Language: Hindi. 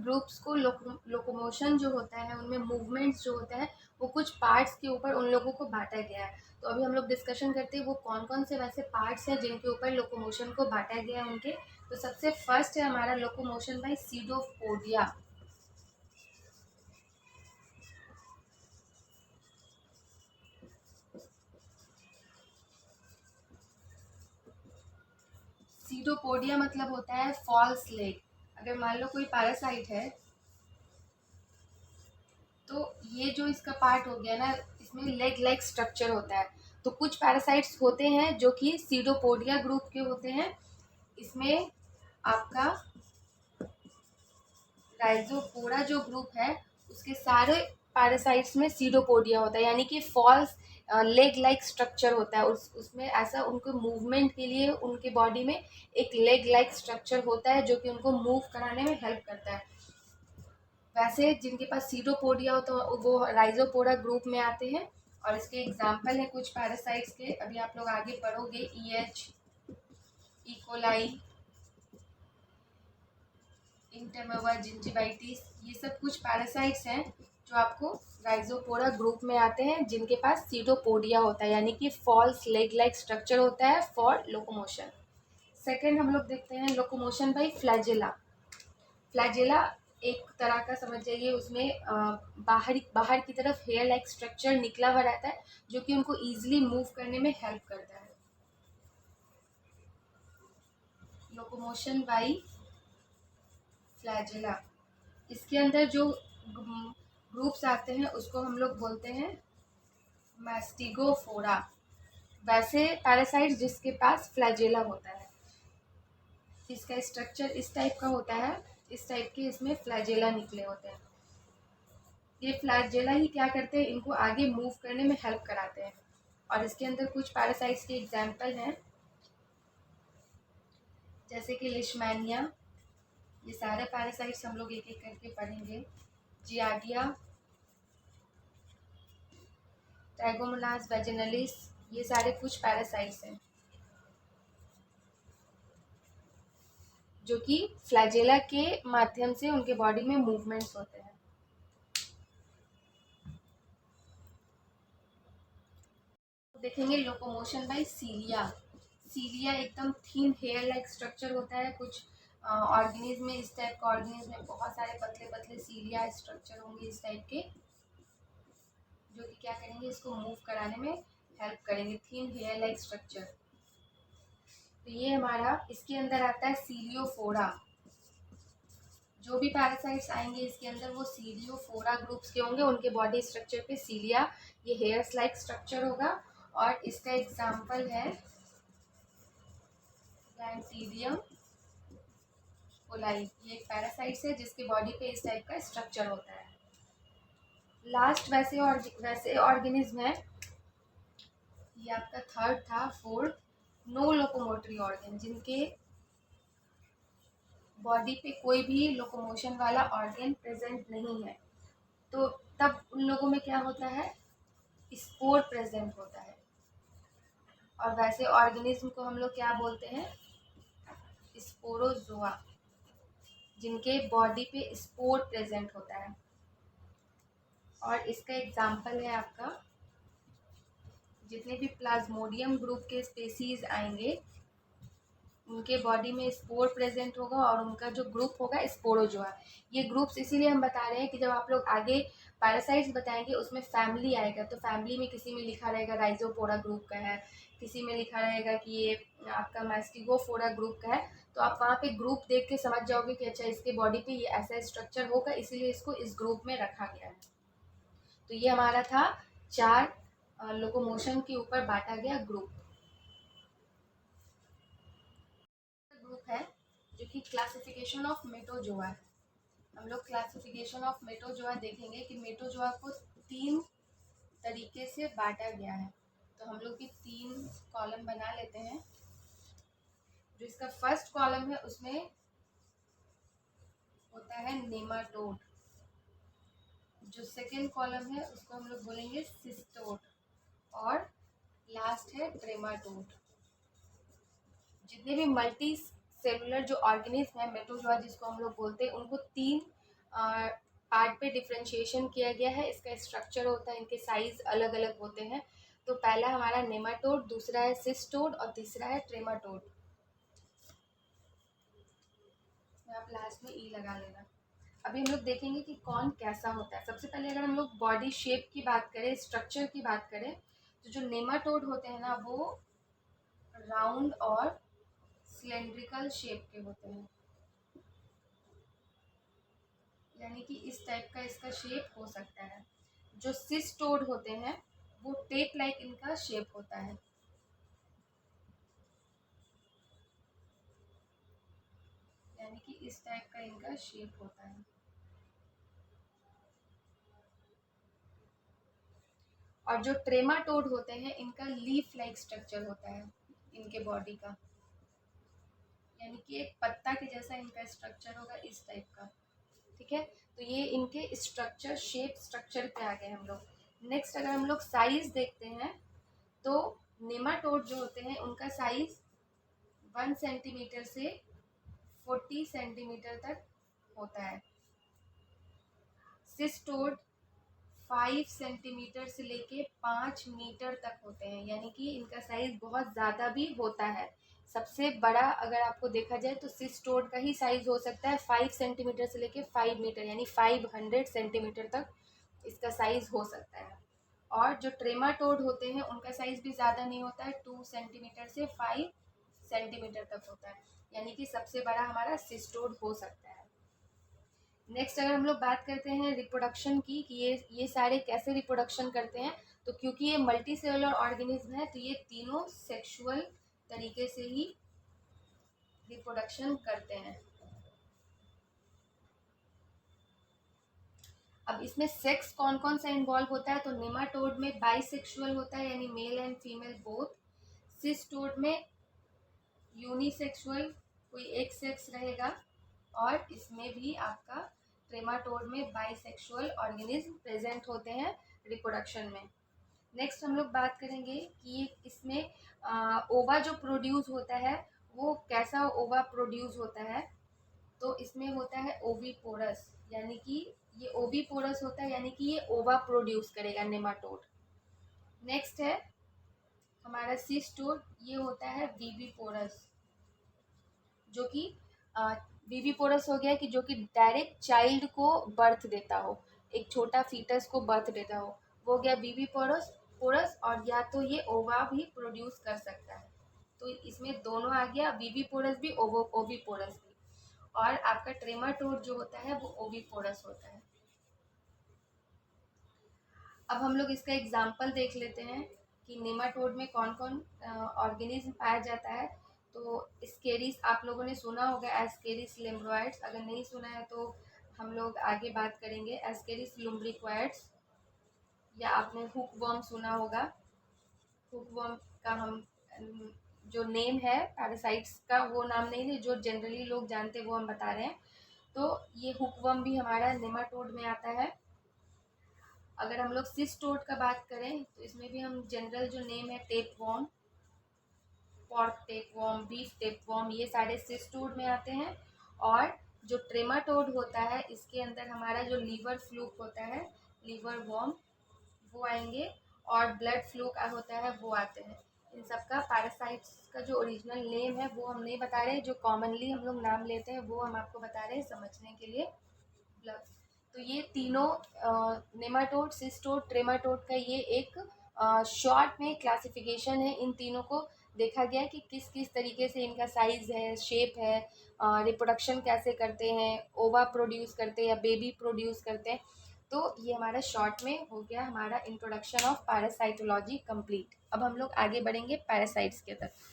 ग्रुप्स को लोकोमोशन जो होता है, उनमें मूवमेंट्स जो होता है, वो कुछ पार्ट्स के ऊपर उन लोगों को बांटा गया है। तो अभी हम लोग डिस्कशन करते हैं वो कौन कौन से वैसे पार्ट्स हैं जिनके ऊपर लोकोमोशन को बांटा गया है उनके। तो सबसे फर्स्ट है हमारा लोकोमोशन बाय सीडोपोडिया। सीडोपोडिया मतलब होता है फॉल्स लेग। अगर मान लो कोई पैरासाइट है तो ये जो इसका पार्ट हो गया ना, इसमें लेग लाइक स्ट्रक्चर होता है। तो कुछ पैरासाइट्स होते हैं जो कि सीडोपोडिया ग्रुप के होते हैं। इसमें आपका राइजोपोरा जो ग्रुप है उसके सारे पैरासाइट्स में सीडोपोडिया होता है, यानी कि फॉल्स लेग लाइक स्ट्रक्चर होता है। उसमें ऐसा उनको मूवमेंट के लिए उनके बॉडी में एक लेग लाइक स्ट्रक्चर होता है जो कि उनको मूव कराने में हेल्प करता है। वैसे जिनके पास सीडोपोडिया होता है वो राइजोपोरा ग्रुप में आते हैं। और इसके एग्जाम्पल है कुछ पैरासाइट्स के, अभी आप लोग आगे पढ़ोगे। ईएच, इकोलाई, इंटरमेवा, जिंजिवाइटिस, ये सब कुछ पैरासाइट्स हैं जो आपको राइजोपोरा ग्रुप में आते हैं, जिनके पास सीडोपोडिया होता है, यानी कि फॉल्स लेग लाइक स्ट्रक्चर होता है फॉर लोकोमोशन। सेकेंड हम लोग देखते हैं लोकोमोशन बाई फ्लैजेला। फ्लैजेला एक तरह का समझ जाइए, उसमें बाहर की तरफ हेयर लाइक स्ट्रक्चर निकला हुआ रहता है जो कि उनको ईजिली मूव करने में हेल्प करता है। लोकोमोशन बाई फ्लैजेला, इसके अंदर जो ग्रुप्स आते हैं उसको हम लोग बोलते हैं मैस्टिगोफोरा। वैसे पैरासाइट जिसके पास फ्लैजेला होता है, इसका स्ट्रक्चर इस टाइप का होता है, इस टाइप के इसमें फ्लैजेला निकले होते हैं। ये फ्लैजेला ही क्या करते हैं, इनको आगे मूव करने में हेल्प कराते हैं। और इसके अंदर कुछ पैरासाइट्स के एग्जाम्पल हैं, जैसे कि लिशमैनिया। ये सारे पैरासाइट्स हम लोग एक एक करके पढ़ेंगे। जियार्डिया, ट्राइगोमोनास वेजिनलिस, ये सारे कुछ पैरासाइट्स हैं जो कि फ्लैजेला के माध्यम से उनके बॉडी में मूवमेंट्स होते हैं। देखेंगे लोकोमोशन बाय सीलिया। सीलिया एकदम थिन हेयर लाइक स्ट्रक्चर होता है। कुछ ऑर्गेनिज्म में, इस टाइप का ऑर्गेनिज्म में बहुत सारे पतले पतले सीलिया स्ट्रक्चर होंगे इस टाइप के, जो कि क्या करेंगे, इसको मूव कराने में हेल्प करेंगे। थिन हेयर लाइक स्ट्रक्चर, तो ये हमारा इसके अंदर आता है सीलियोफोरा। जो भी पैरासाइट्स आएंगे इसके अंदर वो सीलियोफोरा ग्रुप्स के होंगे। उनके बॉडी स्ट्रक्चर पे सीलिया, ये हेयर्स लाइक स्ट्रक्चर होगा। और इसका एग्जाम्पल है प्लैंटीडियम कोलाई। ये एक पैरासाइट्स है जिसके बॉडी पे इस टाइप का स्ट्रक्चर होता है। लास्ट वैसे ऑर्गेनिज्म है, ये आपका थर्ड था। फोर्थ, नो लोकोमोटरी ऑर्गन, जिनके बॉडी पे कोई भी लोकोमोशन वाला ऑर्गन प्रेजेंट नहीं है। तो तब उन लोगों में क्या होता है, स्पोर प्रेजेंट होता है। और वैसे ऑर्गेनिज्म को हम लोग क्या बोलते हैं, स्पोरोजोआ, जिनके बॉडी पे स्पोर प्रेजेंट होता है। और इसका एग्जाम्पल है आपका, जितने भी प्लाज्मोडियम ग्रुप के स्पेसीज आएंगे उनके बॉडी में स्पोर प्रेजेंट होगा और उनका जो ग्रुप होगा स्पोरोजोआ। ये ग्रुप्स इसीलिए हम बता रहे हैं कि जब आप लोग आगे पैरासाइट्स बताएंगे उसमें फैमिली आएगा, तो फैमिली में किसी में लिखा रहेगा राइजोपोरा ग्रुप का है, किसी में लिखा रहेगा कि ये आपका मैस्टिगोफोरा ग्रुप का है। तो आप वहाँ पे ग्रुप देख के समझ जाओगे कि अच्छा इसके बॉडी पे ये ऐसा स्ट्रक्चर होगा, इसीलिए इसको इस ग्रुप में रखा गया है। तो ये हमारा था 4 लोकोमोशन के ऊपर बांटा गया ग्रुप है, जो कि क्लासिफिकेशन ऑफ मेटोजोआ है। हम लोग क्लासिफिकेशन ऑफ मेटोजोआ देखेंगे कि मेटोजोआ को 3 तरीके से बांटा गया है। तो हम लोग भी 3 कॉलम बना लेते हैं। जो इसका फर्स्ट कॉलम है उसमें होता है नेमाटोड। जो सेकेंड कॉलम है उसको हम लोग बोलेंगे सिस्टोड। और लास्ट है ट्रेमाटोड। जितने भी मल्टी सेलुलर जो ऑर्गेनिज्म है मेटोजोआ जिसको हम लोग बोलते हैं, उनको 3 पार्ट पे डिफ्रेंशिएशन किया गया है। इसका स्ट्रक्चर होता है, इनके साइज अलग अलग होते हैं। तो पहला हमारा नेमाटोड, दूसरा है सिस्टोड और तीसरा है ट्रेमाटोड। आप लास्ट में ई लगा लेना। अभी हम लोग देखेंगे कि कौन कैसा होता है। सबसे पहले अगर हम लोग बॉडी शेप की बात करें, स्ट्रक्चर की बात करें, तो जो नेमाटोड होते हैं ना वो राउंड और सिलेंड्रिकल शेप के होते हैं, यानी कि इस टाइप का इसका शेप हो सकता है। जो सिस्टोड होते हैं वो टेप लाइक इनका शेप होता है, यानी कि इस टाइप का इनका शेप होता है। और जो ट्रेमाटोड होते हैं इनका लीफ लाइक स्ट्रक्चर होता है इनके बॉडी का, यानी कि एक पत्ता के जैसा इनका स्ट्रक्चर होगा इस टाइप का। ठीक है, तो ये इनके स्ट्रक्चर, शेप स्ट्रक्चर पे आ गए हम लोग। नेक्स्ट अगर हम लोग साइज देखते हैं तो नेमाटोड जो होते हैं उनका साइज 1 सेंटीमीटर से 40 सेंटीमीटर तक होता है। सिस्टोड 5 सेंटीमीटर से लेके 5 मीटर तक होते हैं, यानी कि इनका साइज बहुत ज़्यादा भी होता है। सबसे बड़ा अगर आपको देखा जाए तो सिस्टोड का ही साइज हो सकता है 5 सेंटीमीटर से लेके 5 मीटर, यानी 500 सेंटीमीटर तक इसका साइज हो सकता है। और जो ट्रेमाटोड होते हैं उनका साइज भी ज़्यादा नहीं होता है, 2 सेंटीमीटर से 5 सेंटीमीटर तक होता है, यानी कि सबसे बड़ा हमारा सिस्टोड हो सकता है। नेक्स्ट अगर हम लोग बात करते हैं रिप्रोडक्शन की कि ये सारे कैसे रिप्रोडक्शन करते हैं, तो क्योंकि ये मल्टी सेलुलर ऑर्गेनिज्म है तो ये तीनों सेक्सुअल तरीके से ही रिप्रोडक्शन करते हैं। अब इसमें सेक्स कौन कौन सा इन्वॉल्व होता है, तो नेमाटोड में बाइसेक्सुअल होता है, यानी मेल एंड फीमेल बोथ। सिस्टोड में यूनिसेक्सुअल, कोई एक सेक्स रहेगा। और इसमें भी आपका ट्रेमाटोड में बाइसेक्सुअल ऑर्गेनिज्म प्रेजेंट होते हैं रिप्रोडक्शन में। नेक्स्ट हम लोग बात करेंगे कि इसमें ओवा जो प्रोड्यूस होता है वो कैसा ओवा प्रोड्यूस होता है, तो इसमें होता है ओवीपोरस, यानी कि ये ओवीपोरस होता है, यानी कि ये ओवा प्रोड्यूस करेगा नेमाटोड। नेक्स्ट है हमारा सिस्टोड, ये होता है वीवीपोरस, जो कि वीवीपोरस हो गया कि जो कि डायरेक्ट चाइल्ड को बर्थ देता हो, एक छोटा फीटस को बर्थ देता हो, वो हो गया वीवीपोरस पोरस। और या तो ये ओवा भी प्रोड्यूस कर सकता है, तो इसमें दोनों आ गया, वीवीपोरस भी ओवीपोरस भी। और आपका ट्रेमाटोड जो होता है वो ओवीपोरस होता है। अब हम लोग इसका एग्जाम्पल देख लेते हैं कि नेमाटोड में कौन कौन ऑर्गेनिज्म पाया जाता है। तो स्केरिस आप लोगों ने सुना होगा, एस्केरिस लेम्ब्रॉइड्स। अगर नहीं सुना है तो हम लोग आगे बात करेंगे। एस्केरिस लुम्ब्रिक्वाइड्स, या आपने हुकवर्म सुना होगा। हुकवर्म का हम जो नेम है पैरासाइट्स का वो नाम नहीं है, जो जनरली लोग जानते हैं वो हम बता रहे हैं। तो ये हुकवर्म भी हमारा नेमाटोड में आता है। अगर हम लोग सिस्टोड का बात करें तो इसमें भी हम जनरल जो नेम है tapeworm, pork tapeworm, beef tapeworm, ये सारे सिस्टोड में आते हैं। और जो ट्रेमाटोड होता है इसके अंदर हमारा जो लीवर फ्लूक होता है, लीवर वॉर्म, वो आएंगे। और ब्लड फ्लू का होता है वो आते हैं। इन सब का पैरासाइट्स का जो ओरिजिनल नेम है वो हम नहीं बता रहे, जो कॉमनली हम लोग नाम लेते हैं वो हम आपको बता रहे हैं समझने के लिए। ब्लड, तो ये तीनों नेमाटोड, सिस्टोड, ट्रेमाटोड का ये एक शॉर्ट में क्लासिफिकेशन है। इन तीनों को देखा गया कि किस किस तरीके से इनका साइज है, शेप है, रिप्रोडक्शन कैसे करते हैं, ओवा प्रोड्यूस करते हैं या बेबी प्रोड्यूस करते हैं। तो ये हमारा शॉर्ट में हो गया हमारा इंट्रोडक्शन ऑफ पैरासाइटोलॉजी कंप्लीट। अब हम लोग आगे बढ़ेंगे पैरासाइट्स के तरफ।